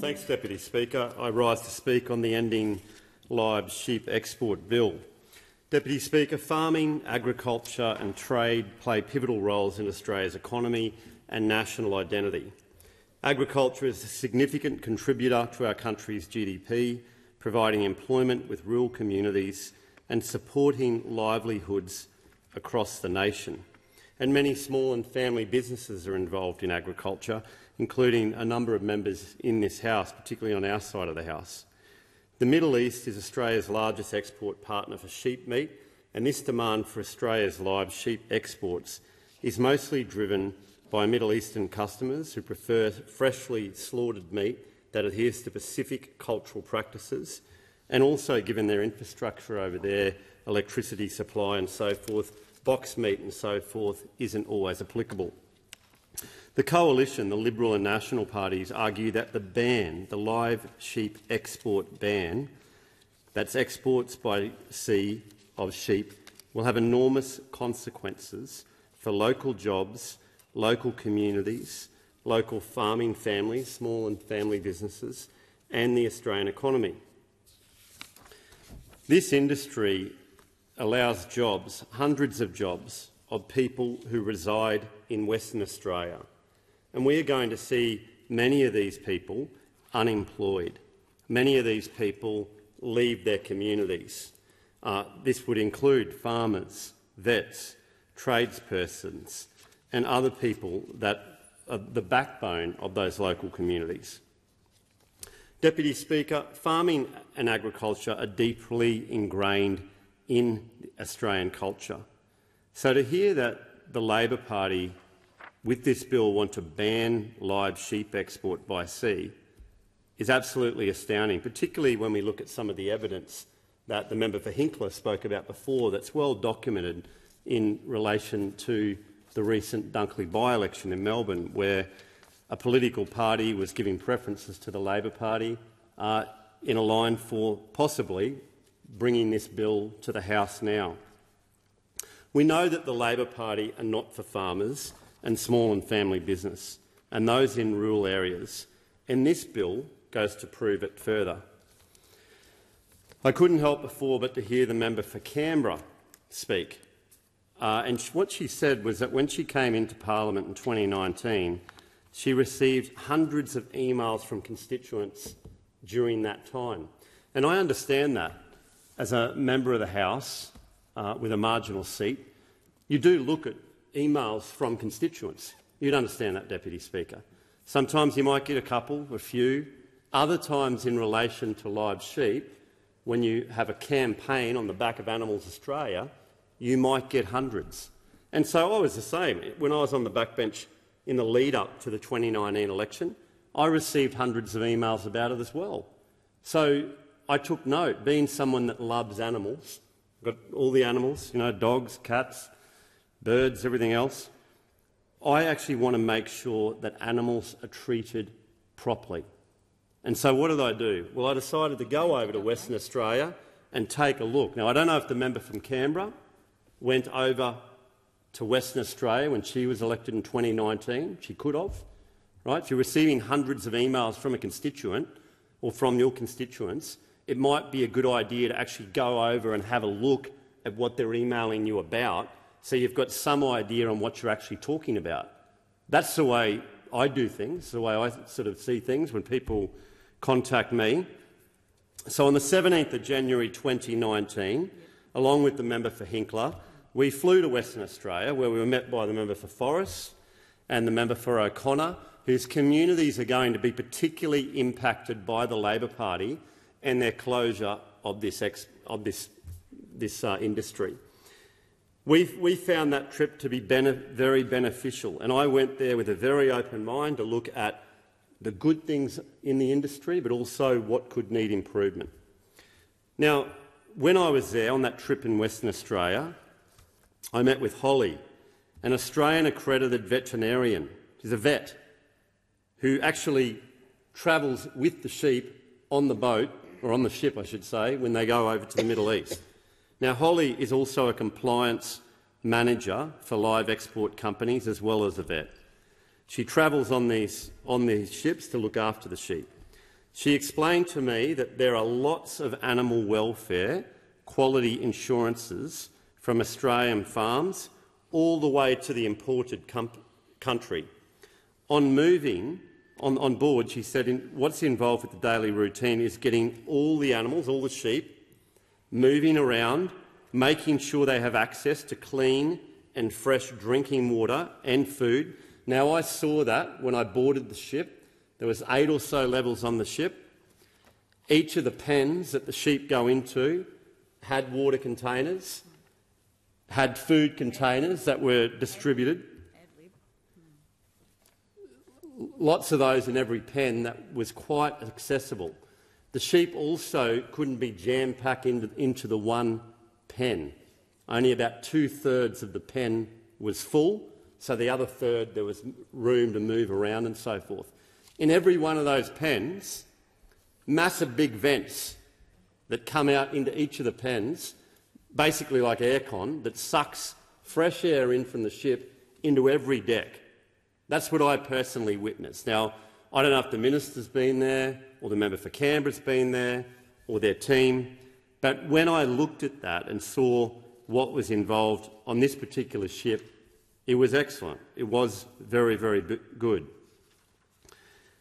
Thanks, Deputy Speaker. I rise to speak on the Ending Live Sheep Export Bill. Deputy Speaker, farming, agriculture and trade play pivotal roles in Australia's economy and national identity. Agriculture is a significant contributor to our country's GDP, providing employment with rural communities and supporting livelihoods across the nation. And many small and family businesses are involved in agriculture, including a number of members in this House, particularly on our side of the House. The Middle East is Australia's largest export partner for sheep meat, and this demand for Australia's live sheep exports is mostly driven by Middle Eastern customers who prefer freshly slaughtered meat that adheres to specific cultural practices, and also, given their infrastructure over there, electricity supply and so forth, box meat and so forth isn't always applicable. The Coalition, the Liberal and National parties, argue that the ban, the live sheep export ban, that's exports by sea of sheep, will have enormous consequences for local jobs, local communities, local farming families, small and family businesses, and the Australian economy. This industry allows jobs, hundreds of jobs, of people who reside in Western Australia. And we are going to see many of these people unemployed. Many of these people leave their communities. This would include farmers, vets, tradespersons and other people that are the backbone of those local communities. Deputy Speaker, farming and agriculture are deeply ingrained in Australian culture. So to hear that the Labor Party with this bill want to ban live sheep export by sea is absolutely astounding, particularly when we look at some of the evidence that the member for Hinkler spoke about before that's well documented in relation to the recent Dunkley by-election in Melbourne, where a political party was giving preferences to the Labor Party in a line for possibly bringing this bill to the House now. We know that the Labor Party are not for farmers and small and family business and those in rural areas, and this bill goes to prove it further. I couldn't help before but to hear the member for Canberra speak, and what she said was that when she came into Parliament in 2019, she received hundreds of emails from constituents during that time. And I understand that. As a member of the House with a marginal seat, you do look at emails from constituents. You'd understand that, Deputy Speaker. Sometimes you might get a couple, a few. Other times in relation to live sheep, when you have a campaign on the back of Animals Australia, you might get hundreds. And so I was the same. When I was on the backbench in the lead-up to the 2019 election, I received hundreds of emails about it as well. So I took note, being someone that loves animals, got all the animals, dogs, cats, birds, everything else. I actually want to make sure that animals are treated properly. And so what did I do? Well, I decided to go over to Western Australia and take a look. Now, I don't know if the member from Canberra went over to Western Australia when she was elected in 2019. She could have. Right? If you're receiving hundreds of emails from a constituent or from your constituents, it might be a good idea to actually go over and have a look at what they're emailing you about, so you've got some idea on what you're actually talking about. That's the way I do things, the way I sort of see things when people contact me. So on the 17th of January 2019, along with the member for Hinkler, we flew to Western Australia, where we were met by the member for Forrest and the member for O'Connor, whose communities are going to be particularly impacted by the Labor Party and their closure of this industry. We found that trip to be very beneficial, and I went there with a very open mind to look at the good things in the industry, but also what could need improvement. Now, when I was there on that trip in Western Australia, I met with Holly, an Australian accredited veterinarian. She's a vet who actually travels with the sheep on the boat, or on the ship, I should say, when they go over to the Middle East. Now, Holly is also a compliance manager for live export companies as well as a vet. She travels on these ships to look after the sheep. She explained to me that there are lots of animal welfare quality insurances from Australian farms all the way to the imported country. On board, she said what's involved with the daily routine is getting all the animals, all the sheep, moving around, making sure they have access to clean and fresh drinking water and food. Now, I saw that when I boarded the ship. There was 8 or so levels on the ship. Each of the pens that the sheep go into had water containers, had food containers that were distributed. Lots of those in every pen. That was quite accessible. The sheep also couldn't be jam-packed into the one pen. Only about 2/3 of the pen was full, so the other third there was room to move around and so forth. In every one of those pens, massive big vents that come out into each of the pens, basically like aircon, that sucks fresh air in from the ship into every deck. That's what I personally witnessed. Now, I don't know if the minister's been there or the member for Canberra's been there or their team, but when I looked at that and saw what was involved on this particular ship, it was excellent. It was very, very good.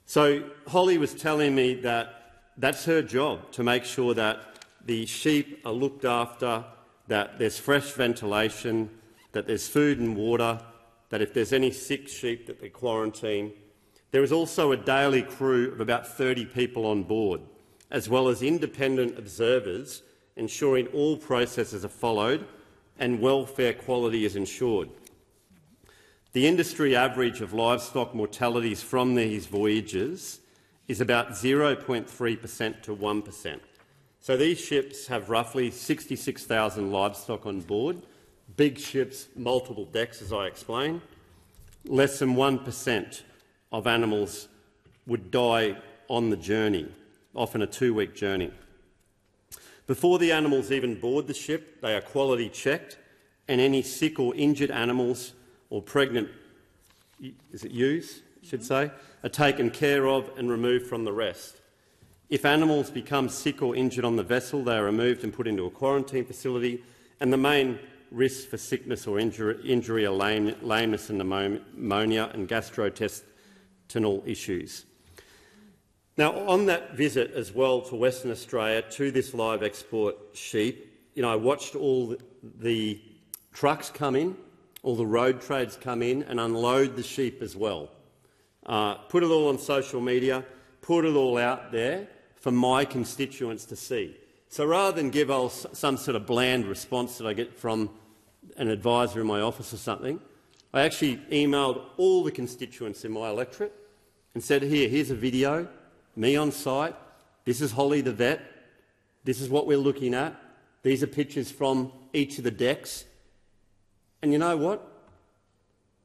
So Holly was telling me that that's her job, to make sure that the sheep are looked after, that there's fresh ventilation, that there's food and water, that if there's any sick sheep that they quarantine. There is also a daily crew of about 30 people on board, as well as independent observers ensuring all processes are followed and welfare quality is ensured. The industry average of livestock mortalities from these voyages is about 0.3% to 1%. So these ships have roughly 66,000 livestock on board. Big ships, multiple decks, as I explained. Less than 1% of animals would die on the journey, often a 2-week journey. Before the animals even board the ship, they are quality checked, and any sick or injured animals or pregnant ewes, I should say, are taken care of and removed from the rest. If animals become sick or injured on the vessel, they are removed and put into a quarantine facility, and the main risks for sickness or injury are lameness and pneumonia and gastrointestinal issues. Now, on that visit as well to Western Australia to this live export sheep, I watched all the trucks come in, all the road trades come in and unload the sheep as well. Put it all on social media, put it all out there for my constituents to see. So rather than give some sort of bland response that I get from an advisor in my office or something, I actually emailed all the constituents in my electorate and said, here's a video, me on site, this is Holly the vet, this is what we're looking at, these are pictures from each of the decks. And you know what?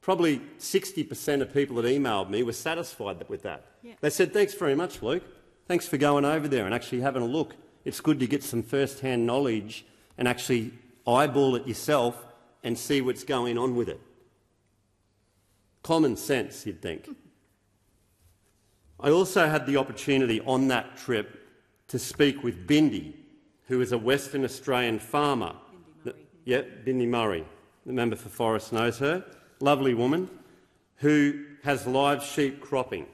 Probably 60% of people that emailed me were satisfied with that. Yeah. They said, thanks very much, Luke. Thanks for going over there and actually having a look. It's good to get some first-hand knowledge and actually eyeball it yourself and see what's going on with it. Common sense, you'd think. I also had the opportunity on that trip to speak with Bindi, who is a Western Australian farmer. Bindi Murray. The member for Forest knows her. Lovely woman who has live sheep cropping.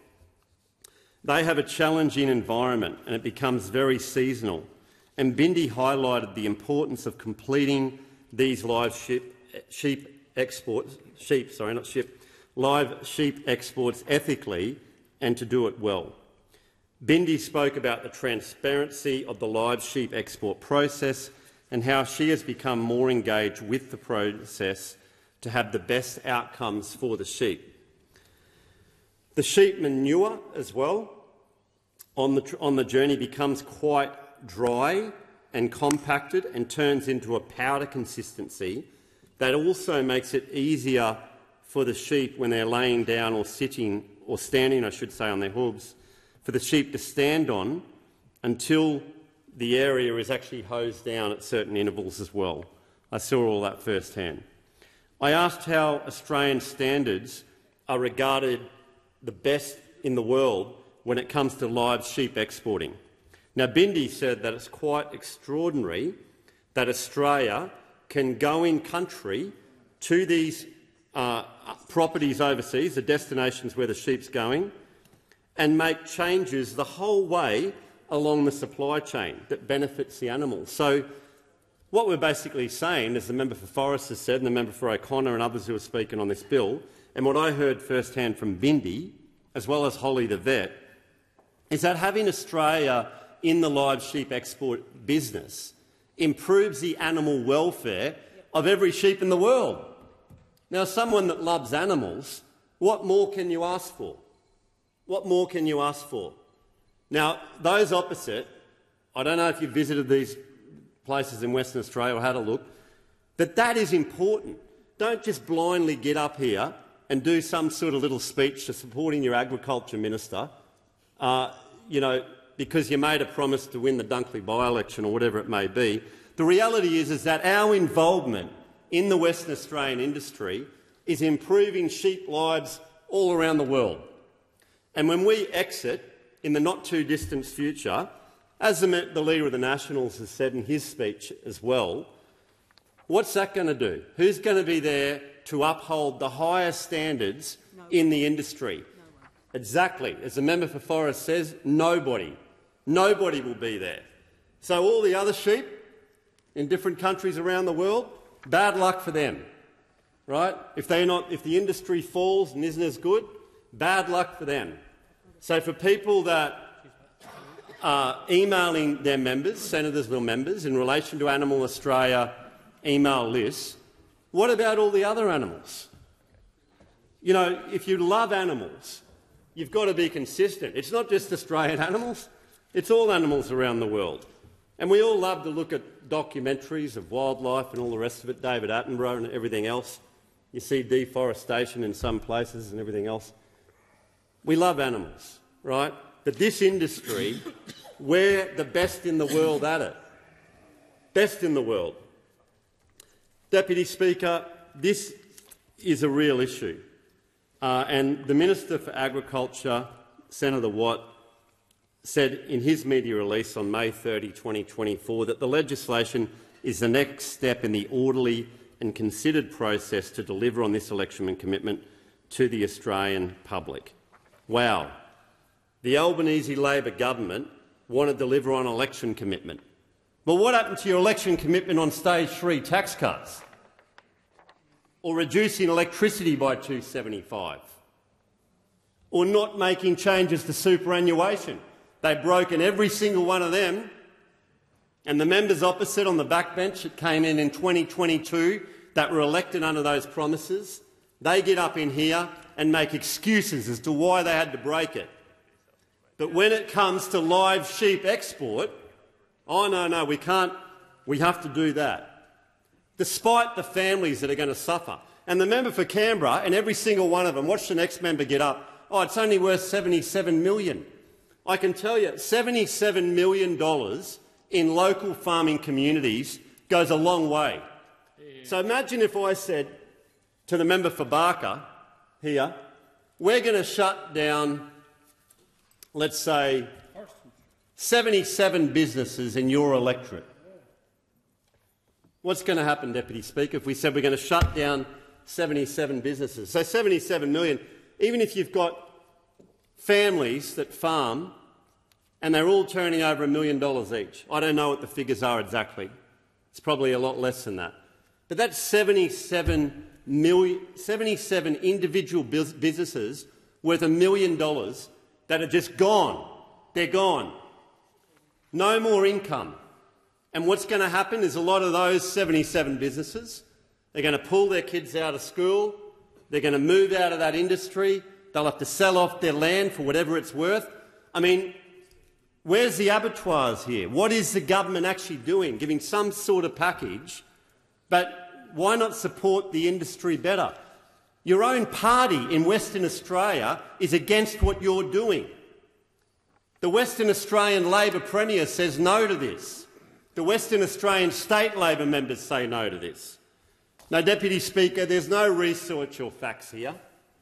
They have a challenging environment and it becomes very seasonal. And Bindi highlighted the importance of completing these live sheep exports ethically and to do it well. Bindi spoke about the transparency of the live sheep export process and how she has become more engaged with the process to have the best outcomes for the sheep. The sheep manure as well on the journey becomes quite dry and compacted and turns into a powder consistency that also makes it easier for the sheep when they're laying down or sitting, or standing, I should say, on their hooves, for the sheep to stand on until the area is actually hosed down at certain intervals as well. I saw all that firsthand. I asked how Australian standards are regarded the best in the world when it comes to live sheep exporting. Now, Bindi said that it's quite extraordinary that Australia can go in country to these properties overseas, the destinations where the sheep's going, and make changes the whole way along the supply chain that benefits the animals. So what we're basically saying, as the member for Forrest has said and the member for O'Connor and others who are speaking on this bill, and what I heard firsthand from Bindi, as well as Holly the vet, is that having Australia in the live sheep export business improves the animal welfare of every sheep in the world. Now, someone that loves animals, what more can you ask for? What more can you ask for? Now, those opposite, I don't know if you've visited these places in Western Australia or had a look, but that is important. Don't just blindly get up here and do some sort of little speech to supporting your agriculture minister, because you made a promise to win the Dunkley by-election or whatever it may be. The reality is that our involvement in the Western Australian industry is improving sheep lives all around the world. And when we exit in the not-too-distant future, as the Leader of the Nationals has said in his speech as well, what's that going to do? Who's going to be there to uphold the highest standards in the industry? No one. Exactly. As the member for Forrest says, nobody. Nobody will be there. So all the other sheep in different countries around the world, bad luck for them, right? If the industry falls and isn't as good, bad luck for them. So for people that are emailing their members, senators or members, in relation to Animal Australia email lists, what about all the other animals? You know, if you love animals, you've got to be consistent. It's not just Australian animals, it's all animals around the world. And we all love to look at documentaries of wildlife and all the rest of it, David Attenborough and everything else. You see deforestation in some places and everything else. We love animals, right? But this industry, we're the best in the world at it. Best in the world. Deputy Speaker, this is a real issue. And the Minister for Agriculture, Senator Watt, said in his media release on May 30, 2024, that the legislation is the next step in the orderly and considered process to deliver on this election commitment to the Australian public. Wow. The Albanese Labor government want to deliver on election commitment. But what happened to your election commitment on stage 3 tax cuts? Or reducing electricity by $2.75? Or not making changes to superannuation? They've broken every single one of them. And the members opposite on the backbench that came in 2022 that were elected under those promises, they get up in here and make excuses as to why they had to break it. But when it comes to live sheep export, oh no, we can't, we have to do that, despite the families that are going to suffer. And the member for Canberra, and every single one of them, watch the next member get up, oh, it's only worth $77 million. I can tell you, $77 million in local farming communities goes a long way. Yeah. So imagine if I said to the member for Barker here, we're going to shut down, let's say, 77 businesses in your electorate. What's going to happen, Deputy Speaker, if we said we're going to shut down 77 businesses? So 77 million, even if you've got families that farm and they're all turning over $1 million each. I don't know what the figures are exactly. It's probably a lot less than that. But that's 77 individual businesses worth $1 million that are just gone. They're gone. No more income. And what's going to happen is a lot of those 77 businesses, they're going to pull their kids out of school, they're going to move out of that industry, they'll have to sell off their land for whatever it's worth. I mean, where's the abattoirs here? What is the government actually doing? Giving some sort of package, but why not support the industry better? Your own party in Western Australia is against what you're doing. The Western Australian Labor Premier says no to this. The Western Australian state Labor members say no to this. Now, Deputy Speaker, there's no research or facts here,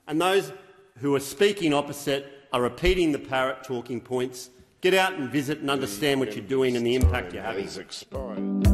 and those who are speaking opposite are repeating the parrot talking points. Get out and visit and understand what you're doing and the impact you're having. Expired.